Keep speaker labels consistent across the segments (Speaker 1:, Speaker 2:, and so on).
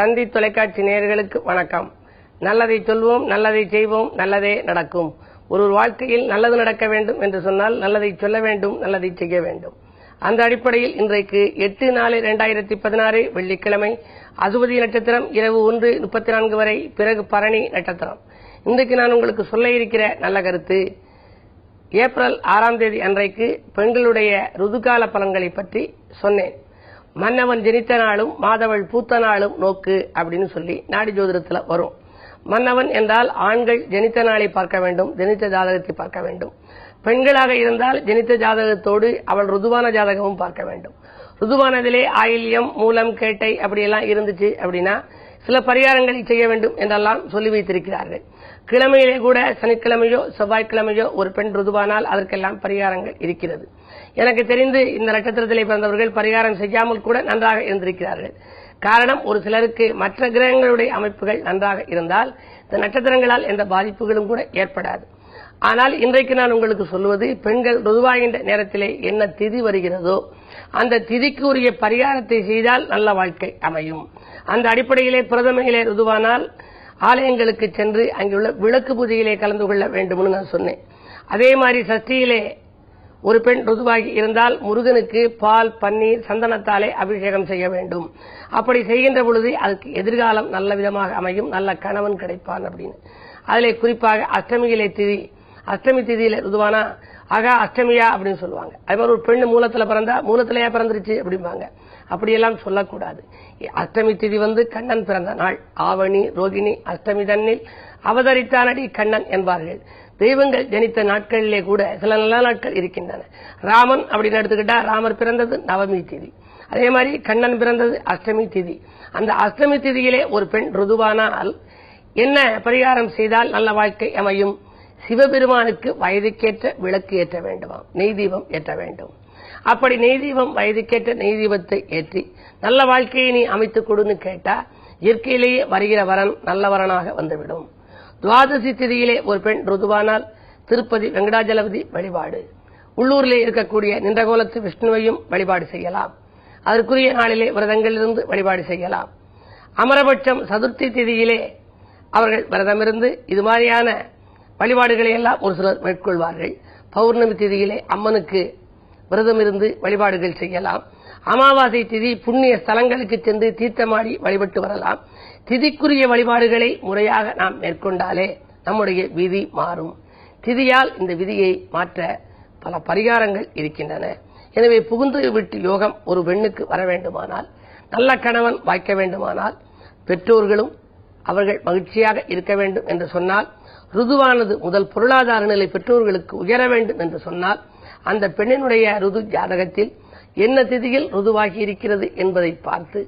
Speaker 1: தந்தி தொலைக்காட்சி நேயர்களுக்கு வணக்கம். நல்லதை சொல்வோம், நல்லதை செய்வோம், நல்லதே நடக்கும். ஒரு வாழ்க்கையில் நல்லது நடக்க வேண்டும் என்று சொன்னால் நல்லதை சொல்ல வேண்டும், நல்லதை செய்ய வேண்டும். அந்த அடிப்படையில் இன்றைக்கு 8/4/2016 வெள்ளிக்கிழமை அசுபதி நட்சத்திரம் இரவு 1:34 வரை, பிறகு பரணி நட்சத்திரம். இன்றைக்கு நான் உங்களுக்கு சொல்ல இருக்கிற நல்ல கருத்து, ஏப்ரல் 6ஆம் தேதி அன்றைக்கு பெண்களுடைய ருதுகால பலன்களை பற்றி சொன்னேன். மன்னவன் ஜனித்த நாளும் மாதவள் பூத்த நாளும் நோக்கு அப்படின்னு சொல்லி நாடி ஜோதிடத்துல வரும். மன்னவன் என்றால் ஆண்கள் ஜனித்த நாளை பார்க்க வேண்டும், ஜனித்த ஜாதகத்தை பார்க்க வேண்டும். பெண்களாக இருந்தால் ஜனித்த ஜாதகத்தோடு அவள் ருதுவான ஜாதகமும் பார்க்க வேண்டும். ருதுவானதிலே ஆயில்யம், மூலம், கேட்டை அப்படியெல்லாம் இருந்துச்சு அப்படின்னா சில பரிகாரங்களை செய்ய வேண்டும் என்றெல்லாம் சொல்லி வைத்திருக்கிறார்கள். கிழமையிலே கூட சனிக்கிழமையோ செவ்வாய்க்கிழமையோ ஒரு பெண் ருதுவானால் அதற்கெல்லாம் பரிகாரங்கள் இருக்கிறது. எனக்கு தெரிந்து இந்த நட்சத்திரத்திலே பிறந்தவர்கள் பரிகாரம் செய்யாமல் கூட நன்றாக இருந்திருக்கிறார்கள். காரணம், ஒரு சிலருக்கு மற்ற கிரகங்களுடைய அமைப்புகள் நன்றாக இருந்தால் இந்த நட்சத்திரங்களால் எந்த பாதிப்புகளும் கூட ஏற்படாது. ஆனால் இன்றைக்கு நான் உங்களுக்கு சொல்வது, பெண்கள் ருதுவாகின்ற நேரத்திலே என்ன திதி வருகிறதோ அந்த திதிக்கு உரிய பரிகாரத்தை செய்தால் நல்ல வாழ்க்கை அமையும். அந்த அடிப்படையிலே பிரதமையிலே ருதுவானால் ஆலயங்களுக்கு சென்று அங்குள்ள விளக்கு பூஜையிலே கலந்து கொள்ள வேண்டும்னு நான் சொன்னேன். அதே மாதிரி சஷ்டியிலே ஒரு பெண் ருதுவாகி இருந்தால் முருகனுக்கு பால், பன்னீர், சந்தனத்தாலே அபிஷேகம் செய்ய வேண்டும். அப்படி செய்கின்ற பொழுது அதுக்கு எதிர்காலம் நல்ல விதமாக அமையும், நல்ல கணவன் கிடைப்பான் அப்படின்னு. அதிலே குறிப்பாக அஷ்டமியிலே திதி, அஷ்டமி திதியில ருதுவானா ஆகா அஷ்டமியா அப்படின்னு சொல்லுவாங்க. அதே மாதிரி ஒரு பெண்ணு மூலத்துல பிறந்தா மூலத்திலேயே பிறந்துருச்சு அப்படிம்பாங்க. அப்படியெல்லாம் சொல்லக்கூடாது. அஷ்டமி திதி கண்ணன் பிறந்த நாள். ஆவணி ரோகிணி அஷ்டமி தன்னில் அவதரித்தானடி கண்ணன் என்பார்கள். தெய்வங்கள் ஜனித்த நாட்களிலே கூட சில நல்ல நாட்கள் இருக்கின்றன. ராமன் அப்படின்னு எடுத்துக்கிட்டா ராமர் பிறந்தது நவமி திதி, அதே மாதிரி கண்ணன் பிறந்தது அஷ்டமி திதி. அந்த அஷ்டமி திதியிலே ஒரு பெண் ருதுவானால் என்ன பரிகாரம் செய்தால் நல்ல வாழ்க்கை அமையும்? சிவபெருமானுக்கு வயதுக்கேற்ற விளக்கு ஏற்ற வேண்டுமாம், நெய் தீபம் ஏற்ற வேண்டும். அப்படி நெய் தீபம், வயதுக்கேற்ற நெய் தீபத்தை ஏற்றி நல்ல வாழ்க்கையை நீ அமைத்துக் கொடுன்னு கேட்டா இயற்கையிலேயே வருகிற வரன் நல்ல வரனாக வந்துவிடும். துவாதசி திதியிலே ஒரு பெண் ருதுவானால் திருப்பதி வெங்கடாஜலபதி வழிபாடு, உள்ளூரிலே இருக்கக்கூடிய நின்றகோலத்து விஷ்ணுவையும் வழிபாடு செய்யலாம். அதற்குரிய நாளிலே விரதங்களிலிருந்து வழிபாடு செய்யலாம். அமரபட்சம் சதுர்த்தி திதியிலே அவர்கள் விரதமிருந்து இது மாதிரியான வழிபாடுகளை எல்லாம் ஒரு சிலர் மேற்கொள்வார்கள். பௌர்ணமி திதியிலே அம்மனுக்கு விரதம் இருந்து வழிபாடுகள் செய்யலாம். அமாவாசை திதி புண்ணிய ஸ்தலங்களுக்கு சென்று தீர்த்தமாடி வழிபட்டு வரலாம். திதிக்குரிய வழிபாடுகளை முறையாக நாம் மேற்கொண்டாலே நம்முடைய விதி மாறும். திதியால் இந்த விதியை மாற்ற பல பரிகாரங்கள் இருக்கின்றன. எனவே புகுந்து விட்டு யோகம் ஒரு பெண்ணுக்கு வர வேண்டுமானால், நல்ல கணவன் வாய்க்க வேண்டுமானால், பெற்றோர்களும் அவர்கள் மகிழ்ச்சியாக இருக்க வேண்டும் என்று சொன்னால், ருதுவானது முதல் பொருளாதார நிலை பெற்றோர்களுக்கு உயர வேண்டும் என்று சொன்னால், அந்த பெண்ணினுடைய ருது ஜாதகத்தில் என்ன திதியில் ருதுவாகி இருக்கிறது என்பதை பார்த்து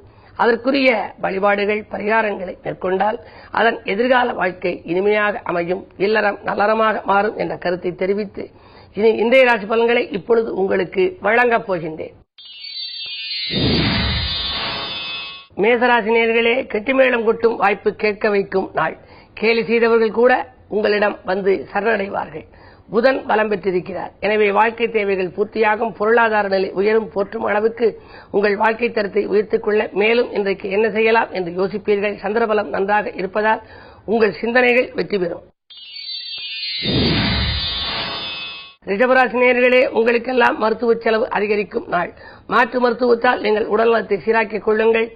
Speaker 1: அதற்குரிய வழிபாடுகள், பரிகாரங்களை மேற்கொண்டால் அதன் எதிர்கால வாழ்க்கை இனிமையாக அமையும், இல்லறம் நல்லறமாக மாறும் என்ற கருத்தை தெரிவித்து இனி இன்றைய ராசி பலன்களை இப்பொழுது உங்களுக்கு வழங்கப் போகின்றேன். மேசராசி நேயர்களே, கெட்டிமேளம் கொட்டும் வாய்ப்பு கேட்க வைக்கும் நாள். கேலி செய்தவர்கள் கூட உங்களிடம் வந்து சரணடைவார்கள். புதன் பலம் பெற்றிருக்கிறார். எனவே வாழ்க்கை தேவைகள் பூர்த்தியாகும், பொருளாதார நிலை உயரும், போற்றும் அளவுக்கு உங்கள் வாழ்க்கை தரத்தை உயர்த்திக் கொள்ள மேலும் இன்றைக்கு என்ன செய்யலாம் என்று யோசிப்பீர்கள். சந்திரபலம் நன்றாக இருப்பதால் உங்கள் சிந்தனைகள் வெற்றி பெறும். ரிஷபராசி நேயர்களே, உங்களுக்கெல்லாம் மருத்துவ செலவு அதிகரிக்கும் நாள். மாற்று மருத்துவத்தால் நீங்கள் உடல்நலத்தை சீராக்கிக் கொள்ளுங்கள்.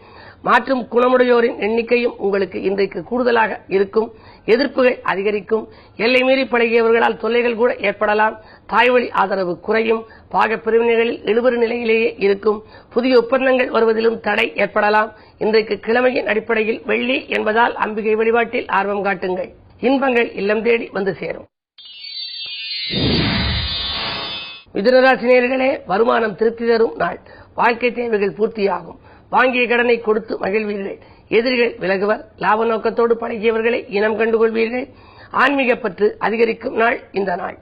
Speaker 1: மாற்றும் குணமுடையோரின் எண்ணிக்கையும் உங்களுக்கு இன்றைக்கு கூடுதலாக இருக்கும். எதிர்ப்புகள் அதிகரிக்கும். எல்லை மீறி பழகியவர்களால் தொல்லைகள் கூட ஏற்படலாம். தாய்வழி ஆதரவு குறையும். பாக பிரிவினைகளில் இழுபறி நிலையிலேயே இருக்கும். புதிய ஒப்பந்தங்கள் வருவதிலும் தடை ஏற்படலாம். இன்றைக்கு கிழமையின் அடிப்படையில் வெள்ளி என்பதால் அம்பிகை வழிபாட்டில் ஆர்வம் காட்டுங்கள். இன்பங்கள் இல்லம் தேடி வந்து சேரும். மிதுனராசி நேயர்களே, வருமானம் திருப்தி தரும் நாள். வாழ்க்கை தேவைகள் பூர்த்தியாகும். வாங்கிய கடனை கொடுத்து மகிழ்வீர்கள். எதிரிகள் விலகுவர். லாப நோக்கத்தோடு பழகியவர்களை இனம் கண்டுகொள்வீர்கள். ஆன்மீக பற்று அதிகரிக்கும் நாள் இந்த நாள்.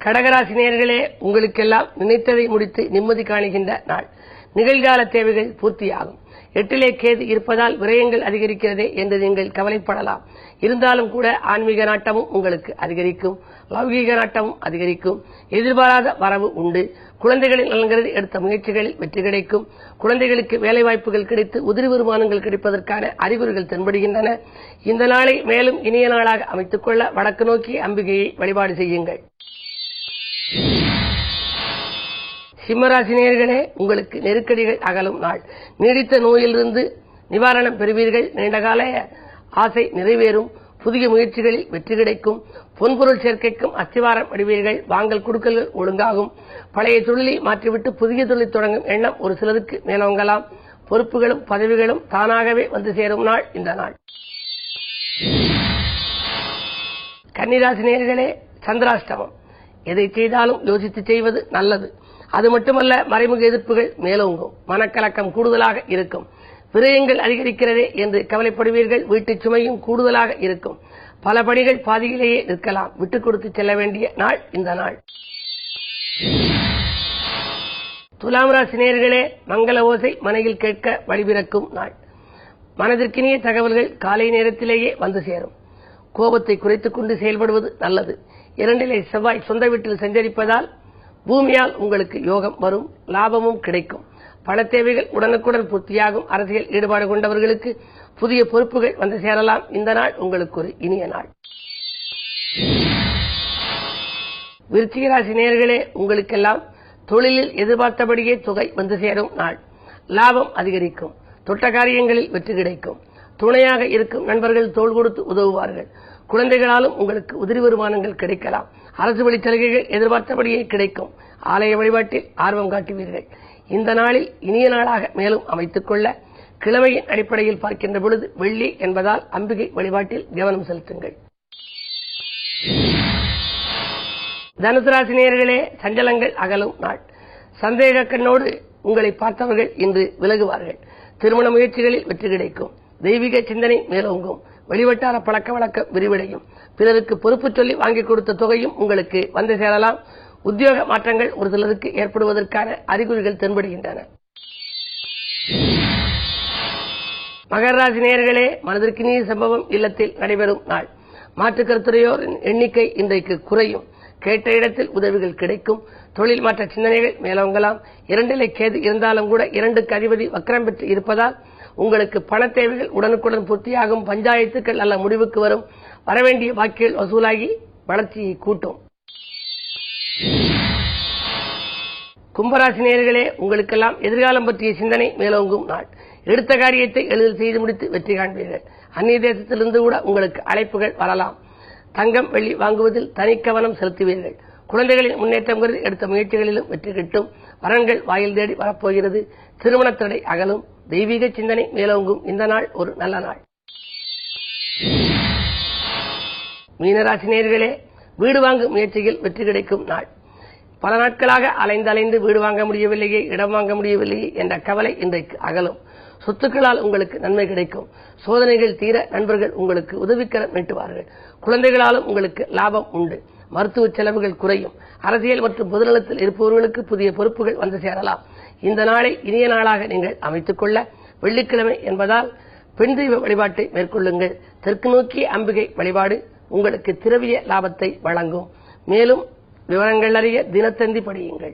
Speaker 1: கடகராசி நேயர்களே, உங்களுக்கெல்லாம் நினைத்ததை முடித்து நிம்மதி காணுகின்ற நாள். நிகழ்கால தேவைகள் பூர்த்தியாகும். 8லே கேது இருப்பதால் விரயங்கள் அதிகரிக்கிறதே என்று நீங்கள் கவலைப்படலாம். இருந்தாலும் கூட ஆன்மீக நாட்டமும் உங்களுக்கு அதிகரிக்கும், லௌகீக நாட்டமும் அதிகரிக்கும். எதிர்பாராத வரவு உண்டு. குழந்தைகளின் நலன்களில் எடுத்த முயற்சிகளில் வெற்றி கிடைக்கும். குழந்தைகளுக்கு வேலைவாய்ப்புகள் கிடைத்து உதிரி வருமானங்கள் கிடைப்பதற்கான அறிகுறிகள் தென்படுகின்றன. இந்த நாளை மேலும் இனிய நாளாக அமைத்துக் கொள்ள வடக்கு நோக்கி அம்பிகையை வழிபாடு செய்யுங்கள். சிம்மராசினியர்களே, உங்களுக்கு நெருக்கடிகள் அகலும் நாள். நீடித்த நோயிலிருந்து நிவாரணம் பெறுவீர்கள். நீண்டகால ஆசை நிறைவேறும். புதிய முயற்சிகளில் வெற்றி கிடைக்கும். பொன்பொருள் சேர்க்கைக்கும் அஸ்திவாரம் அடைவீர்கள். வாங்கல் கொடுக்கல்கள் ஒழுங்காகும். பழைய தொழிலை மாற்றிவிட்டு புதிய தொழில் தொடங்கும் எண்ணம் ஒரு சிலருக்கு மேலோங்கலாம். பொறுப்புகளும் பதவிகளும் தானாகவே வந்து சேரும் நாள் இந்த நாள். கன்னிராசினியர்களே, சந்திராஷ்டமம். எதை செய்தாலும் யோசித்து செய்வது நல்லது. அது மட்டுமல்ல, மறைமுக எதிர்ப்புகள் மேலோங்கும். மனக்கலக்கம் கூடுதலாக இருக்கும். விரயங்கள் அதிகரிக்கிறதே என்று கவலைப்படுவீர்கள். வீட்டுச் சுமையும் கூடுதலாக இருக்கும். பல பணிகள் பாதியிலேயே நிற்கலாம். விட்டுக் கொடுத்து செல்ல வேண்டிய நாள் இந்த நாள். துலாம் ராசி நேயர்களே, மங்கள ஓசை மனையில் கேட்க வழிபிறக்கும் நாள். மனதிற்கினிய தகவல்கள் காலை நேரத்திலேயே வந்து சேரும். கோபத்தை குறைத்துக் கொண்டு செயல்படுவது நல்லது. 2லே செவ்வாய் சொந்த வீட்டில் சஞ்சரிப்பதால் பூமியால் உங்களுக்கு யோகம் வரும். லாபமும் கிடைக்கும். பண தேவைகள் உடனுக்குடன் பூர்த்தியாகும். அரசியல் ஈடுபாடு கொண்டவர்களுக்கு புதிய பொறுப்புகள் வந்து சேரலாம். இந்த நாள் உங்களுக்கு ஒரு இனிய நாள். விருச்சிக ராசி நேயர்களே, உங்களுக்கெல்லாம் தொழிலில் எதிர்பார்த்தபடியே தொகை வந்து சேரும் நாள். லாபம் அதிகரிக்கும். தொட்ட காரியங்களில் வெற்றி கிடைக்கும். துணையாக இருக்கும் நண்பர்கள் தோள் கொடுத்து உதவுவார்கள். குழந்தைகளாலும் உங்களுக்கு உதிரி வருமானங்கள் கிடைக்கலாம். அரசு வழி சலுகைகள் எதிர்பார்த்தபடியே கிடைக்கும். ஆலய வழிபாட்டில் ஆர்வம் காட்டுவீர்கள். இந்த நாளில் இனிய நாளாக மேலும் அமைத்துக் கொள்ள கிழமையின் அடிப்படையில் பார்க்கின்ற பொழுது வெள்ளி என்பதால் அம்பிகை வழிபாட்டில் கவனம் செலுத்துங்கள். தனுசு ராசி நேயர்களே, சஞ்சலங்கள் அகலும் நாள். சந்தேக கண்ணோடு உங்களை பார்த்தவர்கள் இன்று விலகுவார்கள். திருமண முயற்சிகளில் வெற்றி கிடைக்கும். தெய்வீக சிந்தனை மேலோங்கும். வெளிவட்டார பழக்க வழக்கம் விரிவடையும். பிறருக்கு பொறுப்பு சொல்லி வாங்கி கொடுத்த தொகையும் உங்களுக்கு வந்து சேரலாம். உத்தியோக மாற்றங்கள் ஒரு சிலருக்கு ஏற்படுவதற்கான அறிகுறிகள் தென்படுகின்றன. மகர ராசி நேயர்களே, மனதிற்கினிய சம்பவம் இல்லத்தில் நடைபெறும் நாள். மாற்றுக் கருத்துரையோரின் எண்ணிக்கை இன்றைக்கு குறையும். கேட்ட இடத்தில் உதவிகள் கிடைக்கும். தொழில் மாற்ற சிந்தனைகள் மேலோங்கலாம். 2லே கேது இருந்தாலும் கூட 2க்கு அதிபதி வக்ரம் பெற்று இருப்பதால் உங்களுக்கு பண தேவைகள் உடனுக்குடன் பூர்த்தியாகும். பஞ்சாயத்துக்கள் நல்ல முடிவுக்கு வரும். வரவேண்டிய பாக்கிகள் வசூலாகி வளர்ச்சியை கூட்டும். கும்பராசி நேயர்களே, உங்களுக்கெல்லாம் எதிர்காலம் பற்றிய சிந்தனை மேலோங்கும் நாள். எடுத்த காரியத்தை எளிதில் செய்து முடித்து வெற்றி காண்பீர்கள். அந்நிய தேசத்திலிருந்து கூட உங்களுக்கு அழைப்புகள் வரலாம். தங்கம் வெள்ளி வாங்குவதில் தனி கவனம் செலுத்துவீர்கள். குழந்தைகளின் முன்னேற்றம் கருதி எடுத்த முயற்சிகளிலும் வெற்றி கிட்டும். வரன்கள் வாயில் தேடி வரப்போகிறது. திருமண தடை அகலும். தெய்வீக சிந்தனை மேலோங்கும். இந்த நாள் ஒரு நல்ல நாள். மீனராசி நேயர்களே, வீடு வாங்கும் முயற்சியில் வெற்றி கிடைக்கும் நாள். பல நாட்களாக அலைந்து வீடு வாங்க முடியவில்லையே, இடம் வாங்க முடியவில்லையே என்ற கவலை இன்றைக்கு அகலும். சொத்துக்களால் உங்களுக்கு நன்மை கிடைக்கும். சோதனைகள் தீர நண்பர்கள் உங்களுக்கு உதவிக்கரம் நீட்டுவார்கள். குழந்தைகளாலும் உங்களுக்கு லாபம் உண்டு. மருத்துவ செலவுகள் குறையும். அரசியல் மற்றும் பொதுநலத்தில் இருப்பவர்களுக்கு புதிய பொறுப்புகள் வந்து சேரலாம். இந்த நாளை இனிய நாளாக நீங்கள் அமைத்துக் கொள்ள வெள்ளிக்கிழமை என்பதால் பெண் தெய்வ வழிபாட்டை மேற்கொள்ளுங்கள். தெற்கு நோக்கிய அம்பிகை வழிபாடு உங்களுக்கு திரவிய லாபத்தை வழங்கும். மேலும் விவரங்கள் அறிய தினத்தந்தி படியுங்கள்.